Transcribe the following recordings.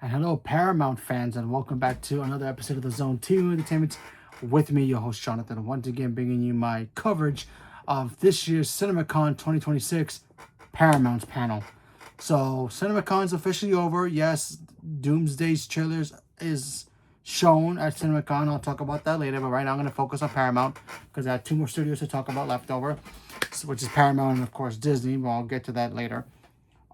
And hello, Paramount fans, and welcome back to another episode of the Zone 2 Entertainment with me, your host, Jonathan. Once again, bringing you my coverage of this year's CinemaCon 2026 Paramount panel. So, CinemaCon is officially over. Yes, Doomsday's trailers is shown at CinemaCon. I'll talk about that later, but right now I'm going to focus on Paramount because I have two more studios to talk about left over, which is Paramount and, of course, Disney. Well, I'll get to that later.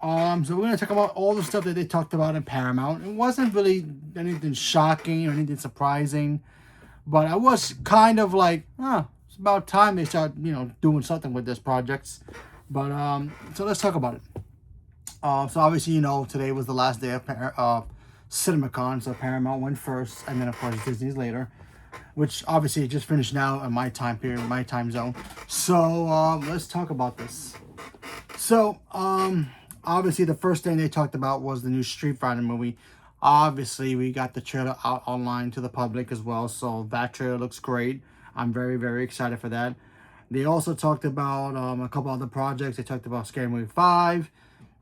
So we're going to talk about all the stuff that they talked about in Paramount. It wasn't really anything shocking or anything surprising, but I was kind of like, it's about time they start, doing something with this projects. But so let's talk about it. So obviously, today was the last day of CinemaCon, so Paramount went first, and then of course Disney's later, which obviously just finished now in my time period, my time zone. So let's talk about this. So obviously, the first thing they talked about was the new Street Fighter movie. Obviously, we got the trailer out online to the public as well, so that trailer looks great. I'm very, very excited for that. They also talked about a couple other projects. They talked about Scary Movie 5,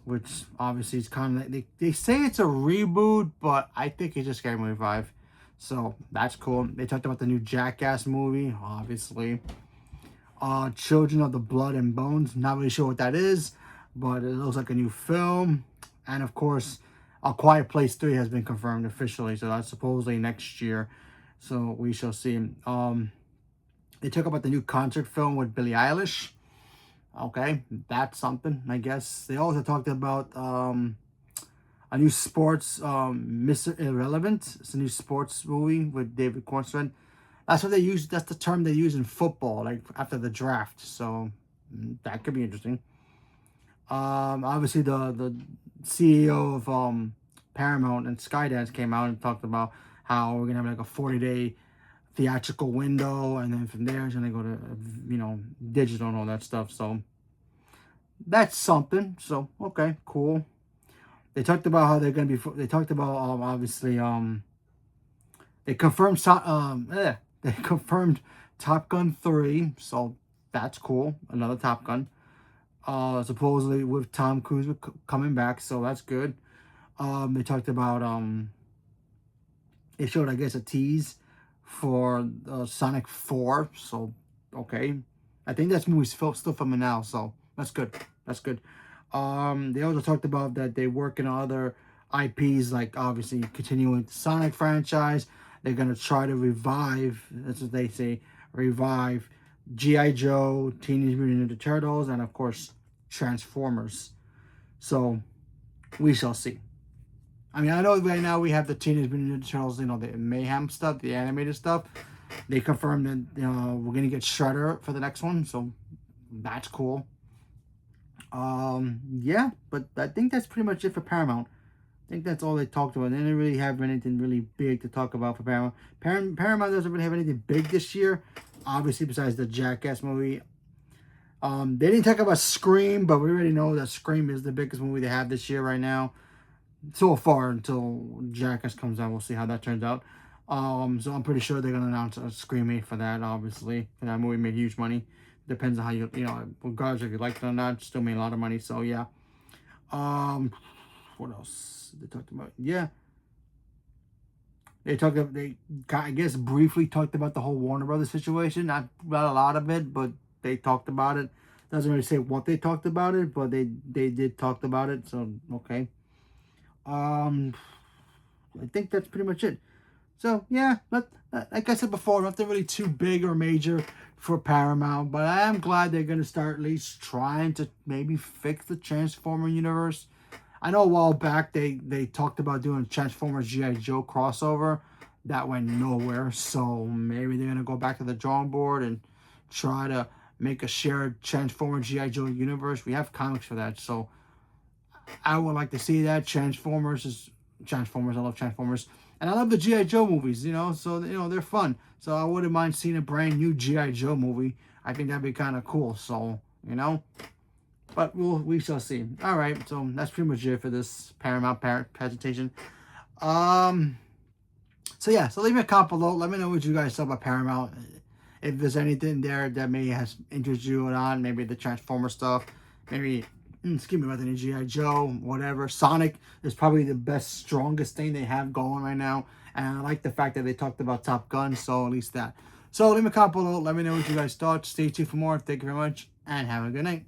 which obviously is kind of... They say it's a reboot, but I think it's just Scary Movie 5. So, that's cool. They talked about the new Jackass movie, obviously. Children of the Blood and Bones. Not really sure what that is, but it looks like a new film. And of course, A Quiet Place 3 has been confirmed officially, so that's supposedly next year. So we shall see. They talk about the new concert film with Billie Eilish. Okay, that's something, I guess. They also talked about a new sports, Mr. Irrelevant. It's a new sports movie with David Cornsman. That's what they use. That's the term they use in football, like after the draft. So that could be interesting. Obviously the CEO of Paramount and Skydance came out and talked about how we're gonna have like a 40-day theatrical window, and then from there it's gonna go to digital and all that stuff. So that's something. So okay, cool. They talked about how they're gonna be. They talked about obviously they confirmed they confirmed Top Gun 3. So that's cool. Another Top Gun. Supposedly with Tom Cruise coming back, so that's good. They talked about they showed, I guess, a tease for Sonic 4. So okay, I think that movie's still filming now, so that's good. That's good. They also talked about that they work in other IPs, like obviously continuing the Sonic franchise. They're gonna try to revive. That's what they say. Revive G.I. Joe, Teenage Mutant Ninja Turtles, and of course Transformers. So we shall see. I mean, I know right now we have the Teenage Mutant Ninja Turtles, the Mayhem stuff, the animated stuff. They confirmed that we're gonna get Shredder for the next one, so that's cool. Yeah, but I think that's pretty much it for Paramount. I think that's all they talked about. They didn't really have anything really big to talk about for Paramount. Paramount doesn't really have anything big this year, obviously, besides the Jackass movie. They didn't talk about Scream, but we already know that Scream is the biggest movie they have this year right now. So far, until Jackass comes out, we'll see how that turns out. So I'm pretty sure they're going to announce a Scream 8 for that, obviously. And that movie made huge money. Depends on how you regardless if you like it or not, still made a lot of money, so yeah. What else they talked about? Yeah. I guess briefly talked about the whole Warner Brothers situation. Not about a lot of it, but they talked about it. Doesn't really say what they talked about it, but they did talk about it, so okay. I think that's pretty much it. So yeah, but like I said before, nothing really too big or major for Paramount, but I am glad they're gonna start at least trying to maybe fix the Transformer universe. I know a while back they talked about doing Transformers G.I. Joe crossover. That went nowhere, so maybe they're gonna go back to the drawing board and try to make a shared Transformers G.I. Joe universe. We have comics for that, so I would like to see that. Transformers. I love Transformers. And I love the G.I. Joe movies, so, they're fun. So I wouldn't mind seeing a brand new G.I. Joe movie. I think that'd be kind of cool, so, But we shall see. All right, so that's pretty much it for this Paramount presentation. So yeah, so leave me a comment below. Let me know what you guys thought about Paramount. If there's anything there that may has interested you or not, maybe the Transformer stuff, maybe excuse me, about any G.I. Joe, whatever. Sonic is probably the best, strongest thing they have going right now. And I like the fact that they talked about Top Gun, so at least that. So leave me a comment below. Let me know what you guys thought. Stay tuned for more. Thank you very much, and have a good night.